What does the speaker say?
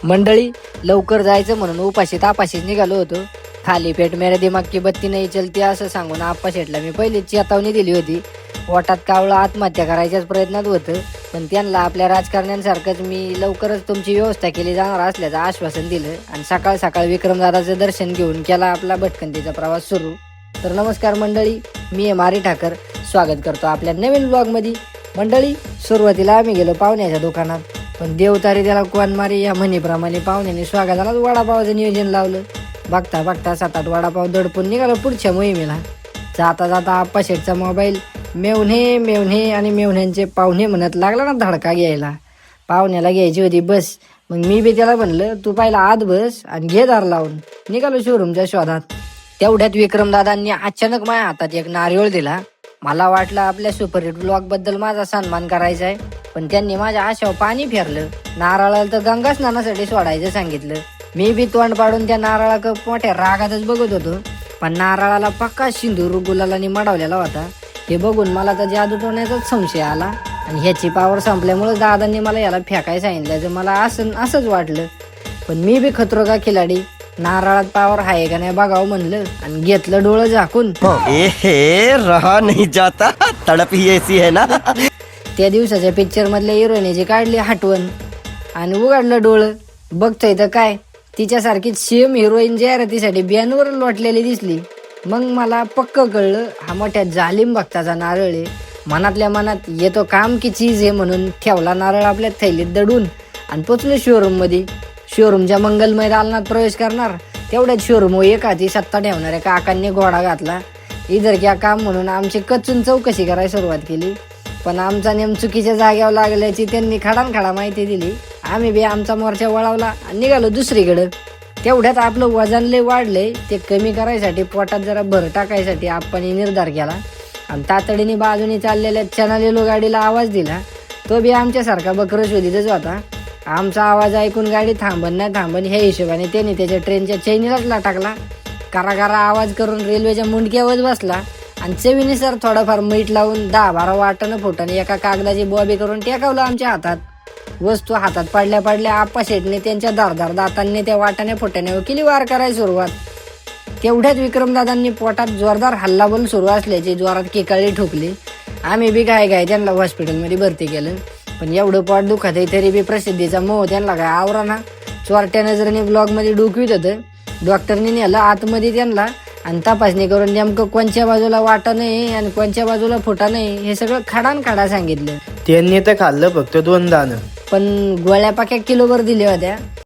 मंडळी, लवकर जायचं म्हणून उपाशी तापाशीच निघालो होतो. खाली पेट मेरे दिमाग की बत्ती नाही चलती असं सांगून आप्पा शेटला मी पहिलीच चेतावणी दिली होती. पोटात कावळं आत्महत्या करायच्याच प्रयत्नात होतं, पण त्यांना आपल्या राजकारण्यांसारखंच मी लवकरच तुमची व्यवस्था केली जाणार असल्याचं आश्वासन दिलं आणि सकाळ सकाळ विक्रमदादाचं दर्शन घेऊन केला आपला भटकंतीचा प्रवास सुरू. तर नमस्कार मंडळी, मी आहे मारी ठाकर. स्वागत करतो आपल्या नवीन ब्लॉगमध्ये. मंडळी, सुरुवातीला आम्ही गेलो पाहुण्याच्या दुकानात, पण देवतारी त्याला कोण मारी या म्हणीप्रमाणे पाहुण्याने स्वागतालाच वडापावाचं नियोजन लावलं. बघता बघता 7-8 वडापाव दडपून निघालो पुढच्या मोहिमेला. जाता जाता आप्पा शेटचा मोबाईल मेवणे मेवणे आणि मेवण्यांचे पाहुणे म्हणत लागला ना धडका घ्यायला. पाहुण्याला घ्यायची होती बस. मग मी बी त्याला म्हणलं, तू पहिला आत बस आणि घे दार लावून. निघालो शोरूमच्या शोधात. तेवढ्यात विक्रमदादांनी अचानक माझ्या हातात एक नारळ दिला. मला वाटलं आपल्या सुपरहिट ब्लॉग बद्दल माझा सन्मान करायचा आहे, पण त्यांनी माझ्या आशावर पाणी फेरलं. नारळाला तर गंगा स्नानासाठी सोडायचं सांगितलं. मी बी तोंड पाडून त्या नारळाक मोठ्या रागातच बघत होतो, पण नारळाला पक्का सिंदूर गुलालाने मडवलेला होता. हे बघून मला तर जादू टोण्याचाच संशय आला आणि ह्याची पावर संपल्यामुळे दादांनी मला याला फेकायला सांगितलं. मला असंच वाटलं, पण मी बी खतरो का खिलाडी. नारळात पावर आहे का नाही बघावं म्हणलं आणि घेतलं डोळं झाकून. रहा नहीं जाता, तड़प ही ऐसी है ना. त्या दिवसाच्या पिक्चर मधल्या हिरोईनची काढली हटवण आणि उघडलं डोळं. बघतोय तर काय, तिच्यासारखीच सेम हिरोईन जाहिरातीसाठी बॅनवर लोटलेली दिसली. मग मला पक्क कळलं, हा मोठ्या जालिम भक्ताचा नारळ आहे. मनातल्या मनात येतो काम की चीज आहे म्हणून ठेवला नारळ आपल्या थैलीत दडून आणि पोचलो शोरूम मध्ये. शोरूमच्या मंगलमय दालनात प्रवेश करणार तेवढ्याच शोरूम एक हाती सत्ता ठेवणाऱ्या काकांनी घोडा घातला. इधर क्या काम म्हणून आमची कचून चौकशी करायला सुरुवात केली, पण आमचा नेम चुकीच्या जाग्यावर लागल्याची त्यांनी खडानखडा माहिती दिली. आम्ही बी आमचा मोर्चा वळवला आणि निघालो दुसरीकडं. तेवढ्यात आपलं वजन लय वाढलंय, ते कमी करायसाठी पोटात जरा भर टाकायसाठी आपण निर्धार केला आणि तातडीने बाजूने चाललेल्या चनालेलो गाडीला आवाज दिला. तो बी आमच्यासारखा बकर शोधीतच होता. आमचा आवाज ऐकून गाडी थांबन ह्या हिशोबाने त्याने त्याच्या ट्रेनच्या चैनीलाच टाकला. कारा आवाज करून रेल्वेच्या मुंडक्यावर बसला आणि चवीनुसार थोडाफार मीठ लावून 10-12 वाटानं फुटाने एका कागदाची बॉबी करून टेकवलं आमच्या हातात. वस्तू हातात पडल्या पडल्या आप्पा शेटने त्यांच्या धारदार दातांनी त्या वाटाने फुटाण्यावर केली वार करायला सुरुवात. तेवढ्याच विक्रमदादांनी पोटात जोरदार हल्लाबोल सुरू असल्याची जोरात केकाळी ठोकली. आम्ही बी काय त्यांना हॉस्पिटलमध्ये भरती केलं, पण एवढं पोट दुखत आहे तरी बी प्रसिद्धीचा मोह त्यांना काय आवराना. चोरट्या नजरेने ब्लॉग मध्ये डोकवीत होतं. डॉक्टरने नेलं आतमध्ये त्यांना आणि तपासणी करून नेमकं कोणत्या बाजूला वाटा नाही आणि कोणत्या बाजूला फुटा नाही हे सगळं खडा सांगितलं. त्यांनी तर खाल्लं फक्त 2 दाणं, पण गोळ्या पाक्या किलोभर दिल्या होत्या.